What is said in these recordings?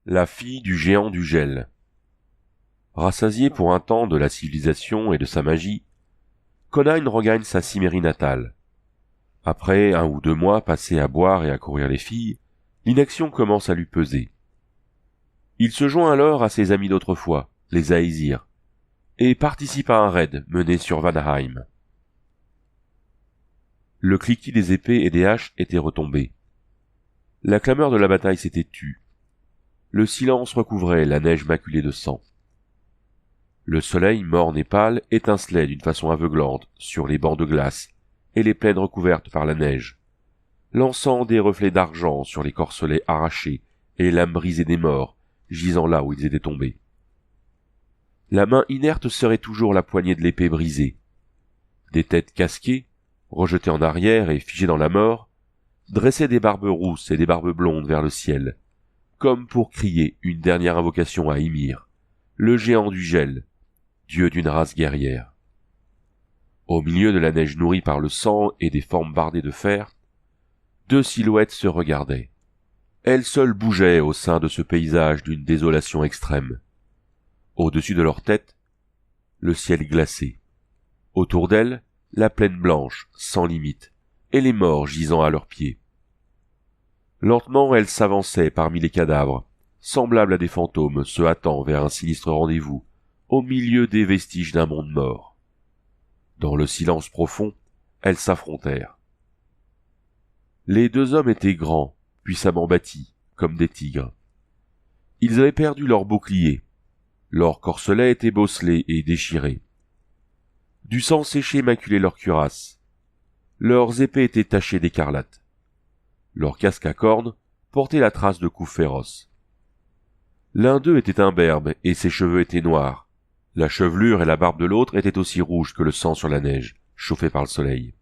La fille du géant du gel. Rassasié pour un temps de la civilisation et de sa magie, Conan regagne sa Cimmérie natale. Après 1 ou 2 mois passés à boire et à courir les filles, l'inaction commence à lui peser. Il se joint alors à ses amis d'autrefois, les Aesir, et participe à un raid mené sur Vanaheim. Le cliquetis des épées et des haches était retombé. La clameur de la bataille s'était tue. Le silence recouvrait la neige maculée de sang. Le soleil morne et pâle étincelait d'une façon aveuglante sur les bancs de glace et les plaines recouvertes par la neige, lançant des reflets d'argent sur les corselets arrachés et les lames brisées des morts, gisant là où ils étaient tombés. La main inerte serrait toujours la poignée de l'épée brisée. Des têtes casquées, rejetées en arrière et figées dans la mort, dressaient des barbes rousses et des barbes blondes vers le ciel, comme pour crier une dernière invocation à Ymir, le géant du gel, dieu d'une race guerrière. Au milieu de la neige nourrie par le sang et des formes bardées de fer, 2 silhouettes se regardaient. Elles seules bougeaient au sein de ce paysage d'une désolation extrême. Au-dessus de leur tête, le ciel glacé. Autour d'elles, la plaine blanche, sans limite, et les morts gisant à leurs pieds. Lentement, elles s'avançaient parmi les cadavres, semblables à des fantômes se hâtant vers un sinistre rendez-vous, au milieu des vestiges d'un monde mort. Dans le silence profond, elles s'affrontèrent. Les 2 hommes étaient grands, puissamment bâtis, comme des tigres. Ils avaient perdu leurs boucliers. Leurs corselets étaient bosselés et déchirés. Du sang séché maculait leurs cuirasses. Leurs épées étaient tachées d'écarlate. Leurs casques à cornes portaient la trace de coups féroces. L'un d'eux était imberbe et ses cheveux étaient noirs. La chevelure et la barbe de l'autre étaient aussi rouges que le sang sur la neige, chauffé par le soleil.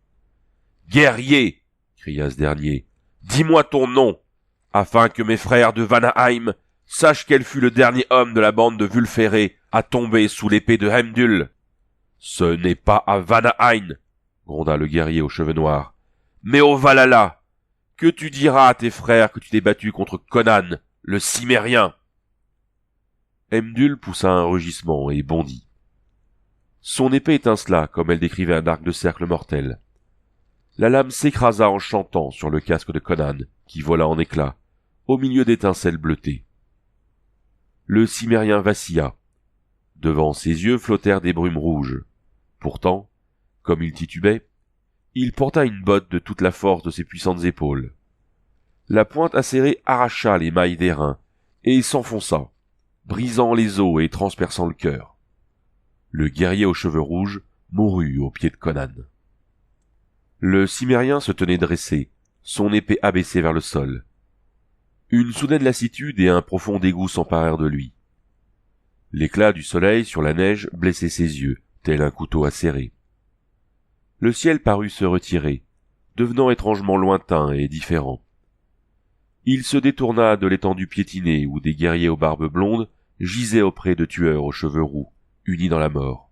« Guerrier !» cria ce dernier. « Dis-moi ton nom, afin que mes frères de Vanaheim sachent quel fut le dernier homme de la bande de Wulfhere à tomber sous l'épée de Heimdall. »« Ce n'est pas à Vanaheim, » gronda le guerrier aux cheveux noirs, « mais au Valhalla. Que tu diras à tes frères que tu t'es battu contre Conan, le Cimmérien ?» Heimdall poussa un rugissement et bondit. Son épée étincela comme elle décrivait un arc de cercle mortel. La lame s'écrasa en chantant sur le casque de Conan, qui vola en éclats, au milieu d'étincelles bleutées. Le Cimmérien vacilla. Devant ses yeux flottèrent des brumes rouges. Pourtant, comme il titubait, il porta une botte de toute la force de ses puissantes épaules. La pointe acérée arracha les mailles des reins et s'enfonça, brisant les os et transperçant le cœur. Le guerrier aux cheveux rouges mourut aux pieds de Conan. Le Cimmérien se tenait dressé, son épée abaissée vers le sol. Une soudaine lassitude et un profond dégoût s'emparèrent de lui. L'éclat du soleil sur la neige blessait ses yeux, tel un couteau acéré. Le ciel parut se retirer, devenant étrangement lointain et différent. Il se détourna de l'étendue piétinée où des guerriers aux barbes blondes gisaient auprès de tueurs aux cheveux roux, unis dans la mort.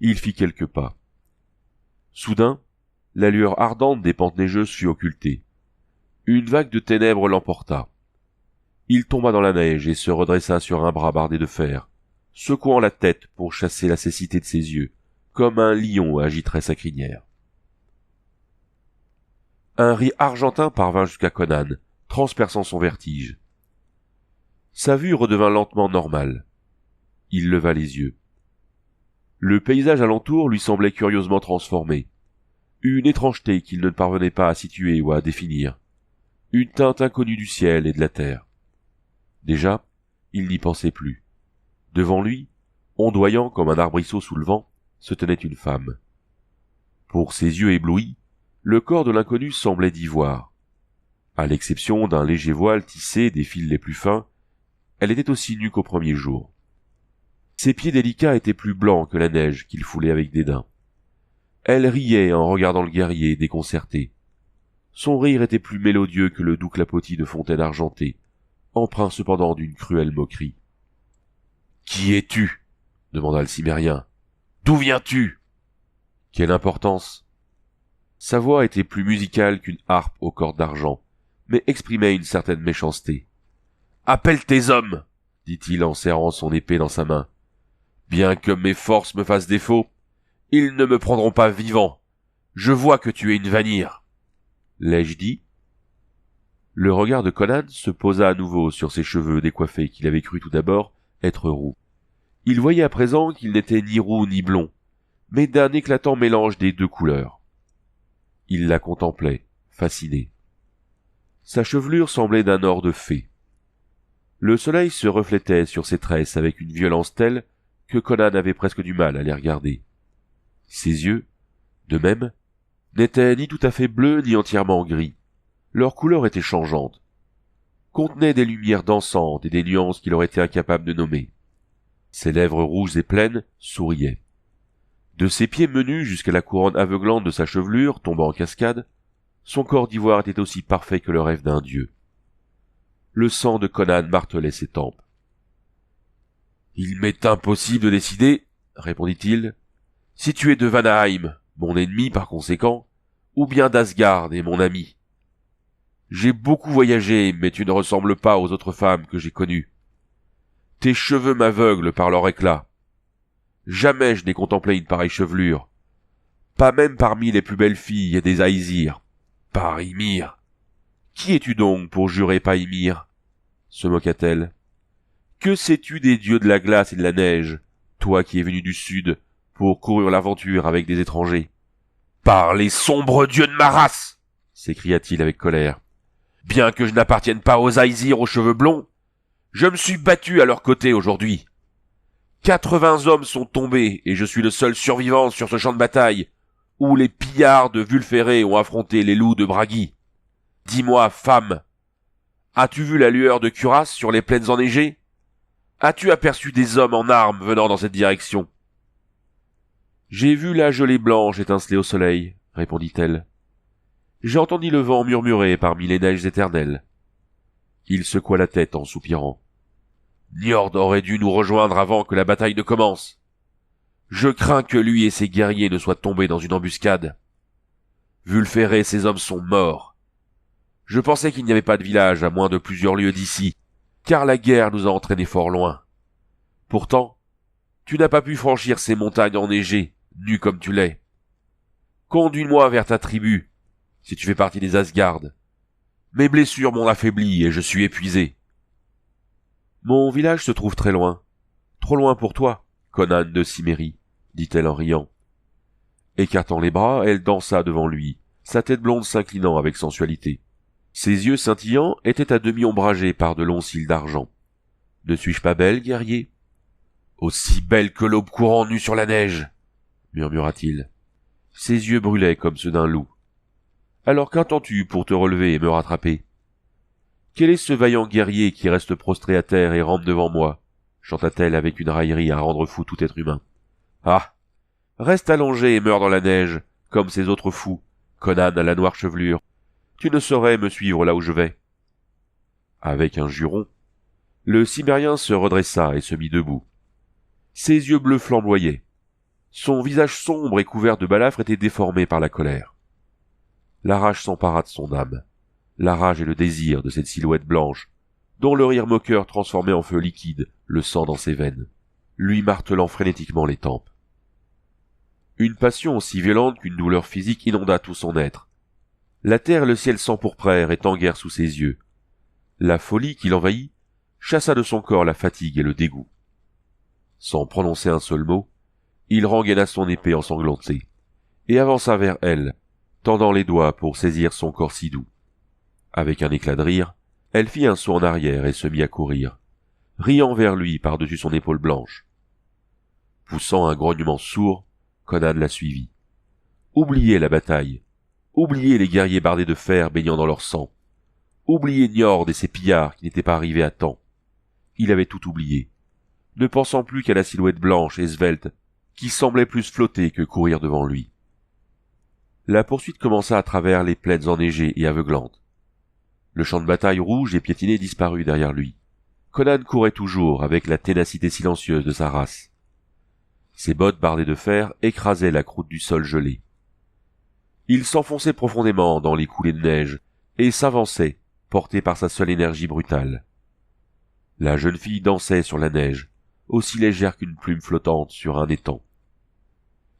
Il fit quelques pas. Soudain, la lueur ardente des pentes neigeuses fut occultée. Une vague de ténèbres l'emporta. Il tomba dans la neige et se redressa sur un bras bardé de fer, secouant la tête pour chasser la cécité de ses yeux, comme un lion agiterait sa crinière. Un rire argentin parvint jusqu'à Conan, transperçant son vertige. Sa vue redevint lentement normale. Il leva les yeux. Le paysage alentour lui semblait curieusement transformé. Une étrangeté qu'il ne parvenait pas à situer ou à définir. Une teinte inconnue du ciel et de la terre. Déjà, il n'y pensait plus. Devant lui, ondoyant comme un arbrisseau sous le vent, se tenait une femme. Pour ses yeux éblouis, le corps de l'inconnu semblait d'ivoire. À l'exception d'un léger voile tissé des fils les plus fins, elle était aussi nue qu'au premier jour. Ses pieds délicats étaient plus blancs que la neige qu'il foulait avec dédain. Elle riait en regardant le guerrier déconcerté. Son rire était plus mélodieux que le doux clapotis de fontaine argentée, empreint cependant d'une cruelle moquerie. « Qui es-tu » demanda le Cimmérien. « D'où viens-tu » ? Quelle importance ! Sa voix était plus musicale qu'une harpe aux cordes d'argent, mais exprimait une certaine méchanceté. Appelle tes hommes, dit-il en serrant son épée dans sa main. Bien que mes forces me fassent défaut, ils ne me prendront pas vivant. Je vois que tu es une Vanir. L'ai-je dit? Le regard de Conan se posa à nouveau sur ses cheveux décoiffés qu'il avait cru tout d'abord être roux. Il voyait à présent qu'ils n'étaient ni roux ni blonds, mais d'un éclatant mélange des deux couleurs. Il la contemplait, fasciné. Sa chevelure semblait d'un or de fée. Le soleil se reflétait sur ses tresses avec une violence telle que Conan avait presque du mal à les regarder. Ses yeux, de même, n'étaient ni tout à fait bleus ni entièrement gris. Leur couleur était changeante, contenait des lumières dansantes et des nuances qu'il aurait été incapable de nommer. Ses lèvres rouges et pleines souriaient. De ses pieds menus jusqu'à la couronne aveuglante de sa chevelure tombant en cascade, son corps d'ivoire était aussi parfait que le rêve d'un dieu. Le sang de Conan martelait ses tempes. « Il m'est impossible de décider, répondit-il, si tu es de Vanaheim, mon ennemi par conséquent, ou bien d'Asgard et mon ami. J'ai beaucoup voyagé, mais tu ne ressembles pas aux autres femmes que j'ai connues. Tes cheveux m'aveuglent par leur éclat. Jamais je n'ai contemplé une pareille chevelure, pas même parmi les plus belles filles des Aesir. Par Ymir. Qui es-tu donc pour jurer pas Ymir? Se moqua-t-elle. Que sais-tu des dieux de la glace et de la neige, toi qui es venu du sud pour courir l'aventure avec des étrangers? Par les sombres dieux de ma race! S'écria-t-il avec colère. Bien que je n'appartienne pas aux Aesir aux cheveux blonds, je me suis battu à leur côté aujourd'hui. 80 hommes sont tombés et je suis le seul survivant sur ce champ de bataille où les pillards de Vulféré ont affronté les loups de Bragi. Dis-moi, femme, as-tu vu la lueur de Cuirasse sur les plaines enneigées? As-tu aperçu des hommes en armes venant dans cette direction? J'ai vu la gelée blanche étinceler au soleil, répondit-elle. J'ai entendu le vent murmurer parmi les neiges éternelles. Il secoua la tête en soupirant. Niord aurait dû nous rejoindre avant que la bataille ne commence. Je crains que lui et ses guerriers ne soient tombés dans une embuscade. Vulféré et ses hommes sont morts. Je pensais qu'il n'y avait pas de village à moins de plusieurs lieues d'ici, car la guerre nous a entraînés fort loin. Pourtant, tu n'as pas pu franchir ces montagnes enneigées, nu comme tu l'es. Conduis-moi vers ta tribu, si tu fais partie des Asgard. Mes blessures m'ont affaibli et je suis épuisé. Mon village se trouve très loin. Trop loin pour toi, Conan de Cimmérie, dit-elle en riant. Écartant les bras, elle dansa devant lui, sa tête blonde s'inclinant avec sensualité. Ses yeux scintillants étaient à demi ombragés par de longs cils d'argent. Ne suis-je pas belle, guerrier? Aussi belle que l'aube courant nue sur la neige, murmura-t-il. Ses yeux brûlaient comme ceux d'un loup. Alors qu'attends-tu pour te relever et me rattraper? Quel est ce vaillant guerrier qui reste prostré à terre et rampe devant moi? Chanta-t-elle avec une raillerie à rendre fou tout être humain. Ah! Reste allongé et meurs dans la neige, comme ces autres fous, Conan à la noire chevelure. Tu ne saurais me suivre là où je vais. Avec un juron, le Cimmérien se redressa et se mit debout. Ses yeux bleus flamboyaient. Son visage sombre et couvert de balafre était déformé par la colère. La rage s'empara de son âme. La rage et le désir de cette silhouette blanche, dont le rire moqueur transformait en feu liquide le sang dans ses veines, lui martelant frénétiquement les tempes. Une passion aussi violente qu'une douleur physique inonda tout son être. La terre et le ciel s'empourprèrent et tanguèrent sous ses yeux. La folie qui l'envahit chassa de son corps la fatigue et le dégoût. Sans prononcer un seul mot, il rengaina son épée ensanglantée, et avança vers elle, tendant les doigts pour saisir son corps si doux. Avec un éclat de rire, elle fit un saut en arrière et se mit à courir, riant vers lui par-dessus son épaule blanche. Poussant un grognement sourd, Conan la suivit. Oubliez la bataille, oubliez les guerriers bardés de fer baignant dans leur sang, oubliez Niord et ses pillards qui n'étaient pas arrivés à temps. Il avait tout oublié, ne pensant plus qu'à la silhouette blanche et svelte qui semblait plus flotter que courir devant lui. La poursuite commença à travers les plaines enneigées et aveuglantes. Le champ de bataille rouge et piétiné disparut derrière lui. Conan courait toujours avec la ténacité silencieuse de sa race. Ses bottes bardées de fer écrasaient la croûte du sol gelé. Il s'enfonçait profondément dans les coulées de neige et s'avançait, porté par sa seule énergie brutale. La jeune fille dansait sur la neige, aussi légère qu'une plume flottante sur un étang.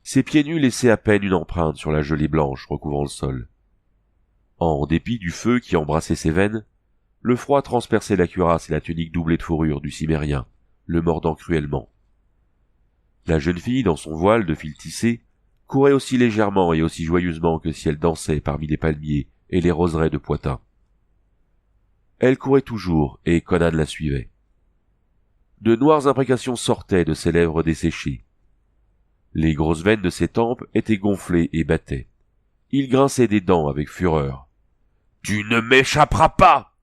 Ses pieds nus laissaient à peine une empreinte sur la gelée blanche recouvrant le sol. En dépit du feu qui embrassait ses veines, le froid transperçait la cuirasse et la tunique doublée de fourrure du cimérien, le mordant cruellement. La jeune fille, dans son voile de fil tissé, courait aussi légèrement et aussi joyeusement que si elle dansait parmi les palmiers et les roseraies de Poitain. Elle courait toujours, et Conan la suivait. De noires imprécations sortaient de ses lèvres desséchées. Les grosses veines de ses tempes étaient gonflées et battaient. Il grinçait des dents avec fureur. « Tu ne m'échapperas pas !»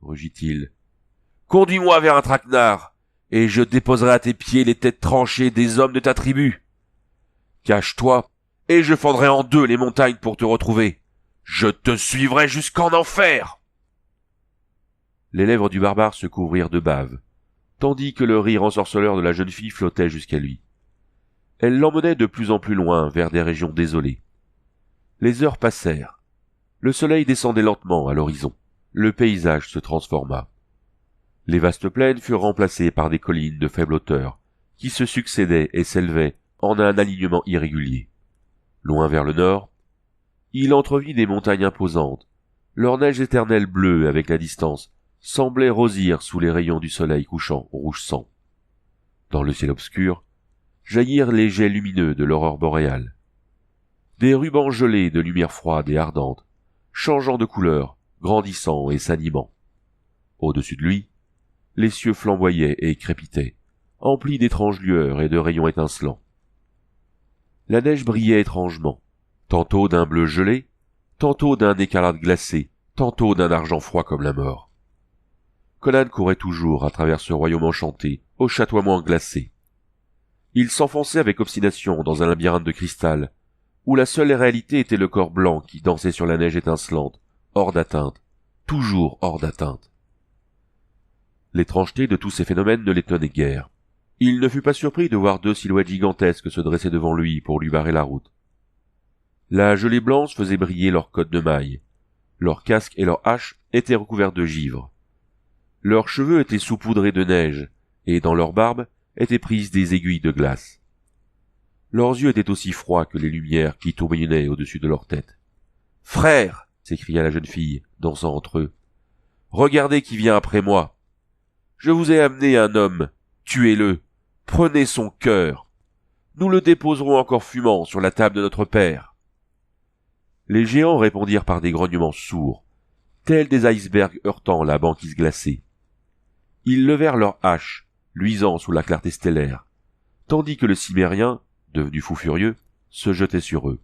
rugit-il. « Conduis-moi vers un traquenard, et je déposerai à tes pieds les têtes tranchées des hommes de ta tribu. Cache-toi, et je fendrai en deux les montagnes pour te retrouver. Je te suivrai jusqu'en enfer !» Les lèvres du barbare se couvrirent de bave, tandis que le rire ensorceleur de la jeune fille flottait jusqu'à lui. Elle l'emmenait de plus en plus loin vers des régions désolées. Les heures passèrent. Le soleil descendait lentement à l'horizon. Le paysage se transforma. Les vastes plaines furent remplacées par des collines de faible hauteur, qui se succédaient et s'élevaient en un alignement irrégulier. Loin vers le nord, il entrevit des montagnes imposantes. Leur neige éternelle bleue avec la distance semblait rosir sous les rayons du soleil couchant rouge sang. Dans le ciel obscur, jaillirent les jets lumineux de l'aurore boréale. Des rubans gelés de lumière froide et ardente, changeant de couleur, grandissant et s'animant. Au-dessus de lui, les cieux flamboyaient et crépitaient, emplis d'étranges lueurs et de rayons étincelants. La neige brillait étrangement, tantôt d'un bleu gelé, tantôt d'un écarlate glacé, tantôt d'un argent froid comme la mort. Conan courait toujours à travers ce royaume enchanté, au chatoiement glacé. Il s'enfonçait avec obstination dans un labyrinthe de cristal, où la seule réalité était le corps blanc qui dansait sur la neige étincelante, hors d'atteinte, toujours hors d'atteinte. L'étrangeté de tous ces phénomènes ne l'étonnait guère. Il ne fut pas surpris de voir deux silhouettes gigantesques se dresser devant lui pour lui barrer la route. La gelée blanche faisait briller leurs cottes de mailles. Leurs casques et leurs haches étaient recouverts de givre. Leurs cheveux étaient saupoudrés de neige, et dans leurs barbes étaient prises des aiguilles de glace. Leurs yeux étaient aussi froids que les lumières qui tourbillonnaient au-dessus de leur tête. « Frère !» s'écria la jeune fille, dansant entre eux. « Regardez qui vient après moi. Je vous ai amené un homme. Tuez-le. Prenez son cœur. Nous le déposerons encore fumant sur la table de notre père. » Les géants répondirent par des grognements sourds, tels des icebergs heurtant la banquise glacée. Ils levèrent leurs haches, luisant sous la clarté stellaire, tandis que le cimérien, devenu fou furieux, se jetait sur eux.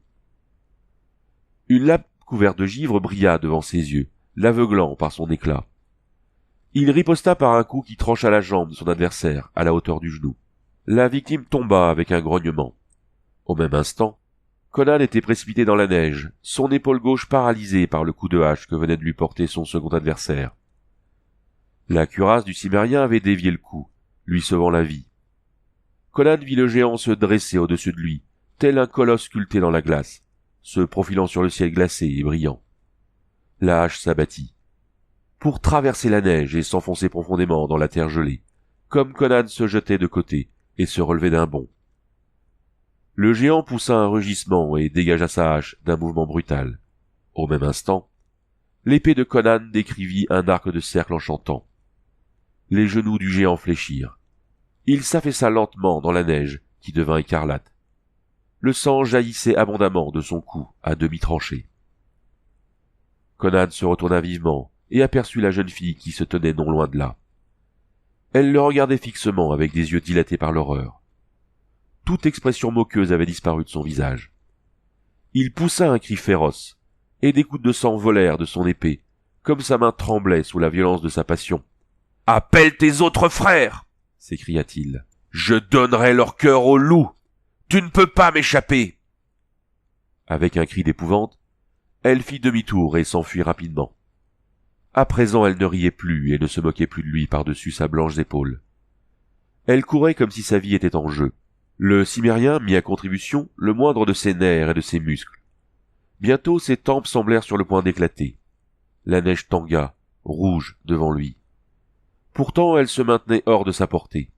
Une lappe couverte de givre brilla devant ses yeux, l'aveuglant par son éclat. Il riposta par un coup qui trancha la jambe de son adversaire à la hauteur du genou. La victime tomba avec un grognement. Au même instant, Conan était précipité dans la neige, son épaule gauche paralysée par le coup de hache que venait de lui porter son second adversaire. La cuirasse du cimérien avait dévié le coup, lui sauvant la vie. Conan vit le géant se dresser au-dessus de lui, tel un colosse sculpté dans la glace, se profilant sur le ciel glacé et brillant. La hache s'abattit, pour traverser la neige et s'enfoncer profondément dans la terre gelée, comme Conan se jetait de côté et se relevait d'un bond. Le géant poussa un rugissement et dégagea sa hache d'un mouvement brutal. Au même instant, l'épée de Conan décrivit un arc de cercle enchantant. Les genoux du géant fléchirent. Il s'affaissa lentement dans la neige qui devint écarlate. Le sang jaillissait abondamment de son cou à demi tranché. Conan se retourna vivement et aperçut la jeune fille qui se tenait non loin de là. Elle le regardait fixement avec des yeux dilatés par l'horreur. Toute expression moqueuse avait disparu de son visage. Il poussa un cri féroce, et des gouttes de sang volèrent de son épée, comme sa main tremblait sous la violence de sa passion. « Appelle tes autres frères !» s'écria-t-il. « Je donnerai leur cœur au loup. Tu ne peux pas m'échapper !» Avec un cri d'épouvante, elle fit demi-tour et s'enfuit rapidement. À présent, elle ne riait plus et ne se moquait plus de lui par-dessus sa blanche épaule. Elle courait comme si sa vie était en jeu. Le cimérien mit à contribution le moindre de ses nerfs et de ses muscles. Bientôt ses tempes semblèrent sur le point d'éclater. La neige tangua, rouge, devant lui. Pourtant elle se maintenait hors de sa portée.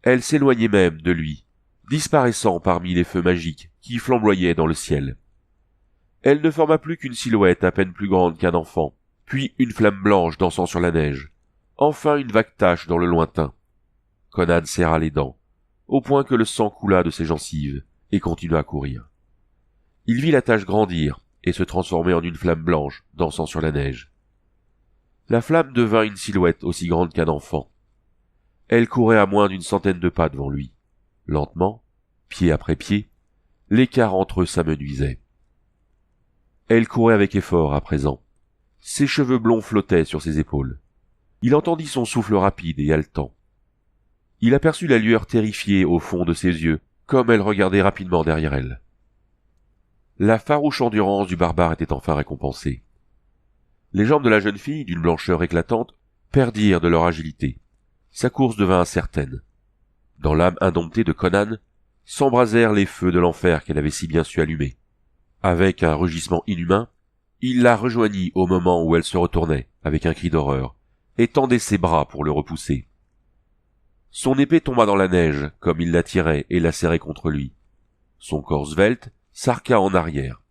Elle s'éloignait même de lui, disparaissant parmi les feux magiques qui flamboyaient dans le ciel. Elle ne forma plus qu'une silhouette à peine plus grande qu'un enfant, puis une flamme blanche dansant sur la neige, enfin une vague tache dans le lointain. Conan serra les dents, au point que le sang coula de ses gencives, et continua à courir. Il vit la tache grandir et se transformer en une flamme blanche dansant sur la neige. La flamme devint une silhouette aussi grande qu'un enfant. Elle courait à moins d'une centaine de pas devant lui. Lentement, pied après pied, l'écart entre eux s'amenuisait. Elle courait avec effort à présent. Ses cheveux blonds flottaient sur ses épaules. Il entendit son souffle rapide et haletant. Il aperçut la lueur terrifiée au fond de ses yeux, comme elle regardait rapidement derrière elle. La farouche endurance du barbare était enfin récompensée. Les jambes de la jeune fille, d'une blancheur éclatante, perdirent de leur agilité. Sa course devint incertaine. Dans l'âme indomptée de Conan, s'embrasèrent les feux de l'enfer qu'elle avait si bien su allumer. Avec un rugissement inhumain, il la rejoignit au moment où elle se retournait, avec un cri d'horreur, et tendait ses bras pour le repousser. Son épée tomba dans la neige, comme il la tirait et la serrait contre lui. Son corps svelte s'arqua en arrière.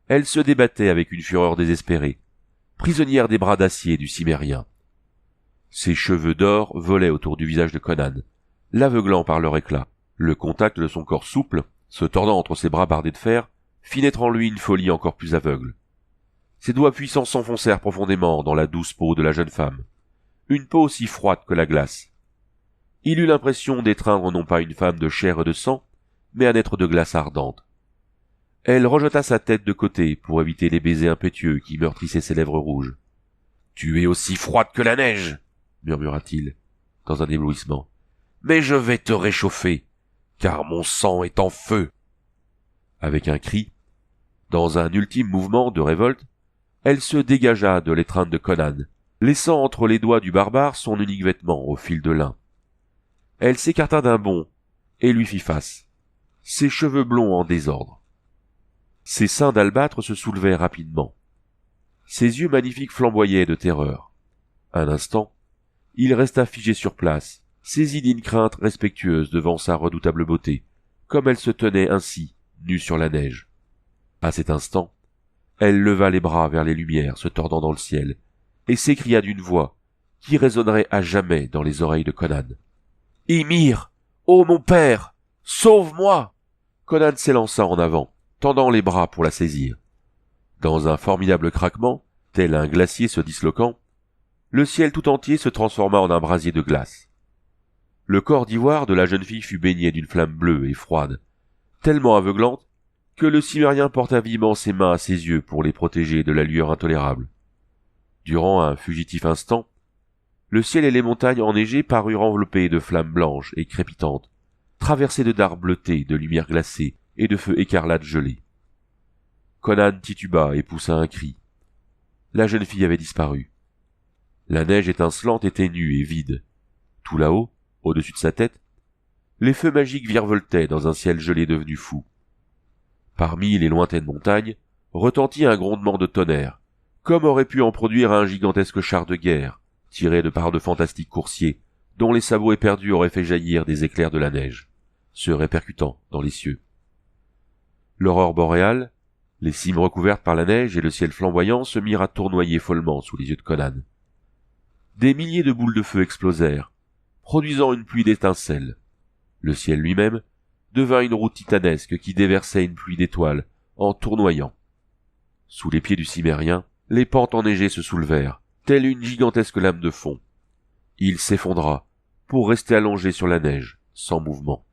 Elle se débattait avec une fureur désespérée, prisonnière des bras d'acier du Cimmérien. Ses cheveux d'or volaient autour du visage de Conan, l'aveuglant par leur éclat. Le contact de son corps souple, se tordant entre ses bras bardés de fer, fit naître en lui une folie encore plus aveugle. Ses doigts puissants s'enfoncèrent profondément dans la douce peau de la jeune femme, une peau aussi froide que la glace. Il eut l'impression d'étreindre non pas une femme de chair et de sang, mais un être de glace ardente. Elle rejeta sa tête de côté pour éviter les baisers impétueux qui meurtrissaient ses lèvres rouges. « Tu es aussi froide que la neige !» murmura-t-il, dans un éblouissement. « Mais je vais te réchauffer, car mon sang est en feu !» Avec un cri, dans un ultime mouvement de révolte, elle se dégagea de l'étreinte de Conan, laissant entre les doigts du barbare son unique vêtement au fil de lin. Elle s'écarta d'un bond et lui fit face, ses cheveux blonds en désordre. Ses seins d'albâtre se soulevaient rapidement. Ses yeux magnifiques flamboyaient de terreur. Un instant, il resta figé sur place, saisi d'une crainte respectueuse devant sa redoutable beauté, comme elle se tenait ainsi, nue sur la neige. À cet instant, elle leva les bras vers les lumières se tordant dans le ciel, et s'écria d'une voix qui résonnerait à jamais dans les oreilles de Conan. « Ymir! Ô mon père! Sauve-moi !» Conan s'élança en avant, tendant les bras pour la saisir. Dans un formidable craquement, tel un glacier se disloquant, le ciel tout entier se transforma en un brasier de glace. Le corps d'ivoire de la jeune fille fut baigné d'une flamme bleue et froide, tellement aveuglante que le Cimmérien porta vivement ses mains à ses yeux pour les protéger de la lueur intolérable. Durant un fugitif instant, le ciel et les montagnes enneigées parurent enveloppées de flammes blanches et crépitantes, traversées de dards bleutés, de lumière glacée et de feux écarlates gelés. Conan tituba et poussa un cri. La jeune fille avait disparu. La neige étincelante était nue et vide. Tout là-haut, au-dessus de sa tête, les feux magiques virevoltaient dans un ciel gelé devenu fou. Parmi les lointaines montagnes, retentit un grondement de tonnerre, comme aurait pu en produire un gigantesque char de guerre, tiré de par de fantastiques coursiers, dont les sabots éperdus auraient fait jaillir des éclairs de la neige, se répercutant dans les cieux. L'aurore boréale, les cimes recouvertes par la neige et le ciel flamboyant se mirent à tournoyer follement sous les yeux de Conan. Des milliers de boules de feu explosèrent, produisant une pluie d'étincelles. Le ciel lui-même devint une roue titanesque qui déversait une pluie d'étoiles en tournoyant. Sous les pieds du Cimmérien, les pentes enneigées se soulevèrent, telle une gigantesque lame de fond. Il s'effondra, pour rester allongé sur la neige, sans mouvement.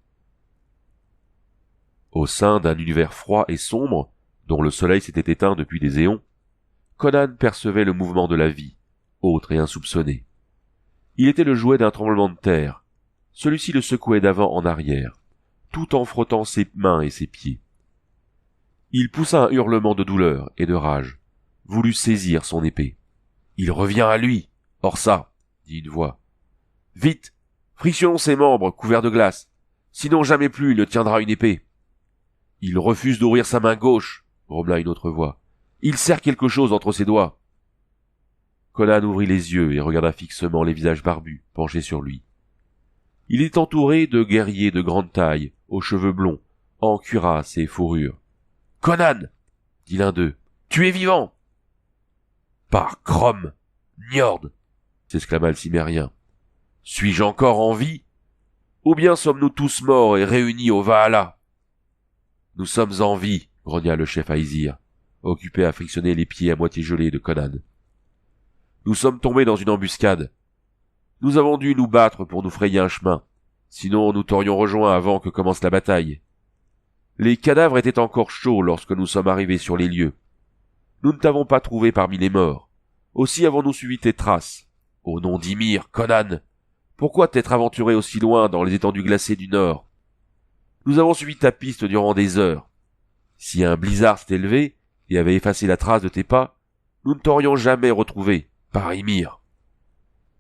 Au sein d'un univers froid et sombre, dont le soleil s'était éteint depuis des éons, Conan percevait le mouvement de la vie, autre et insoupçonné. Il était le jouet d'un tremblement de terre. Celui-ci le secouait d'avant en arrière, tout en frottant ses mains et ses pieds. Il poussa un hurlement de douleur et de rage, voulut saisir son épée. « Il revient à lui, Orsa !» dit une voix. « Vite, frictionnons ses membres couverts de glace, sinon jamais plus il ne tiendra une épée. »« Il refuse d'ouvrir sa main gauche, » grommela une autre voix. « Il serre quelque chose entre ses doigts. » Conan ouvrit les yeux et regarda fixement les visages barbus penchés sur lui. Il est entouré de guerriers de grande taille, aux cheveux blonds, en cuirasse et fourrure. « Conan !» dit l'un d'eux. « Tu es vivant !»« Par Crom, Njord !» s'exclama le Cimmérien. « Suis-je encore en vie ? Ou bien sommes-nous tous morts et réunis au Valhalla ?»« Nous sommes en vie, » grogna le chef Aesir, occupé à frictionner les pieds à moitié gelés de Conan. « Nous sommes tombés dans une embuscade. Nous avons dû nous battre pour nous frayer un chemin, sinon nous t'aurions rejoint avant que commence la bataille. Les cadavres étaient encore chauds lorsque nous sommes arrivés sur les lieux. Nous ne t'avons pas trouvé parmi les morts. Aussi avons-nous suivi tes traces. Au nom d'Ymir, Conan, pourquoi t'être aventuré aussi loin dans les étendues glacées du Nord? Nous avons suivi ta piste durant des heures. Si un blizzard s'était levé et avait effacé la trace de tes pas, nous ne t'aurions jamais retrouvé, par Ymir. »«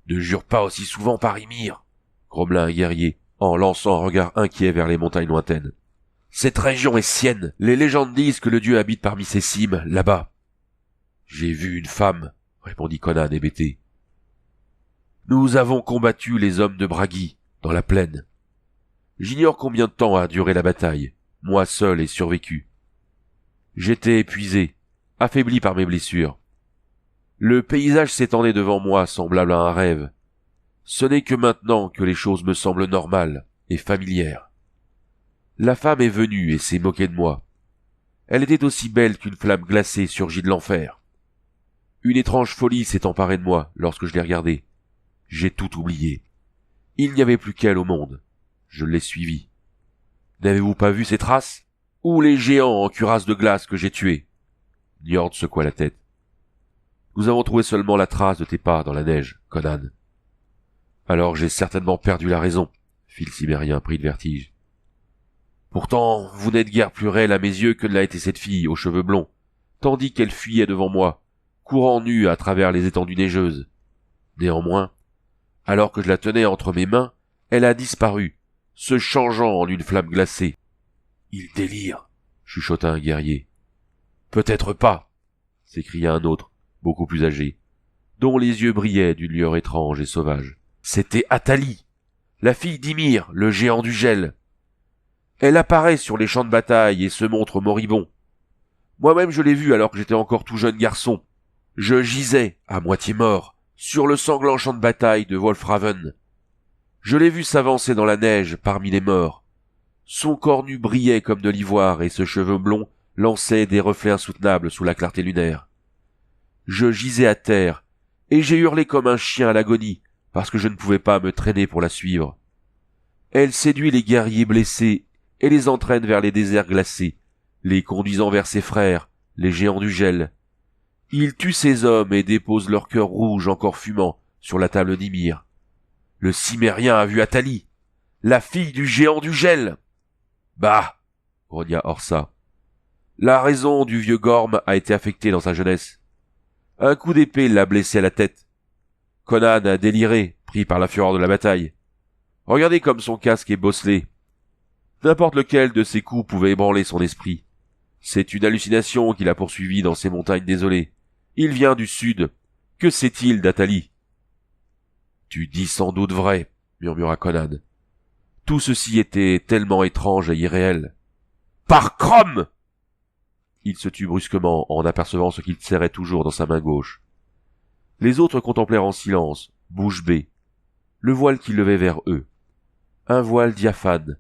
Ne jure pas aussi souvent par Ymir, » grommela un guerrier, en lançant un regard inquiet vers les montagnes lointaines. « Cette région est sienne. Les légendes disent que le dieu habite parmi ces cimes, là-bas. »« J'ai vu une femme, » répondit Conan hébété. « Nous avons combattu les hommes de Bragi, dans la plaine. J'ignore combien de temps a duré la bataille. Moi seul ai survécu. J'étais épuisé, affaibli par mes blessures. Le paysage s'étendait devant moi, semblable à un rêve. Ce n'est que maintenant que les choses me semblent normales et familières. La femme est venue et s'est moquée de moi. Elle était aussi belle qu'une flamme glacée surgie de l'enfer. Une étrange folie s'est emparée de moi lorsque je l'ai regardée. J'ai tout oublié. Il n'y avait plus qu'elle au monde. Je l'ai suivie. N'avez-vous pas vu ses traces? Ou les géants en cuirasse de glace que j'ai tués? Njord secoua la tête. Nous avons trouvé seulement la trace de tes pas dans la neige, Conan. Alors j'ai certainement perdu la raison, fit le Cimmérien pris de vertige. Pourtant, vous n'êtes guère plus réel à mes yeux que ne l'a été cette fille aux cheveux blonds, tandis qu'elle fuyait devant moi, courant nue à travers les étendues neigeuses. Néanmoins, alors que je la tenais entre mes mains, elle a disparu, se changeant en une flamme glacée. Il délire, chuchota un guerrier. Peut-être pas, s'écria un autre, beaucoup plus âgé, dont les yeux brillaient d'une lueur étrange et sauvage. C'était Athalie, la fille d'Ymir, le géant du gel. Elle apparaît sur les champs de bataille et se montre moribond. Moi-même je l'ai vue alors que j'étais encore tout jeune garçon. Je gisais, à moitié mort, sur le sanglant champ de bataille de Wolfraven. Je l'ai vue s'avancer dans la neige parmi les morts. Son corps nu brillait comme de l'ivoire et ses cheveux blonds lançaient des reflets insoutenables sous la clarté lunaire. Je gisais à terre, et j'ai hurlé comme un chien à l'agonie, parce que je ne pouvais pas me traîner pour la suivre. Elle séduit les guerriers blessés et les entraîne vers les déserts glacés, les conduisant vers ses frères, les géants du gel. Il tue ces hommes et dépose leur cœur rouge encore fumant sur la table d'Ymir. Le Cimmérien a vu Athalie, la fille du géant du gel. Bah, grogna Horsa. La raison du vieux Gorm a été affectée dans sa jeunesse. Un coup d'épée l'a blessé à la tête. Conan a déliré, pris par la fureur de la bataille. Regardez comme son casque est bosselé. N'importe lequel de ses coups pouvait ébranler son esprit. C'est une hallucination qui l'a poursuivi dans ces montagnes désolées. Il vient du sud. Que sait-il d'Athalie? Tu dis sans doute vrai, murmura Conan. Tout ceci était tellement étrange et irréel. Par Crom! Il se tut brusquement en apercevant ce qu'il serrait toujours dans sa main gauche. Les autres contemplèrent en silence, bouche bée, le voile qu'il levait vers eux. Un voile diaphane,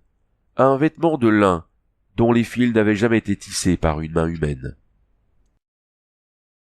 un vêtement de lin dont les fils n'avaient jamais été tissés par une main humaine.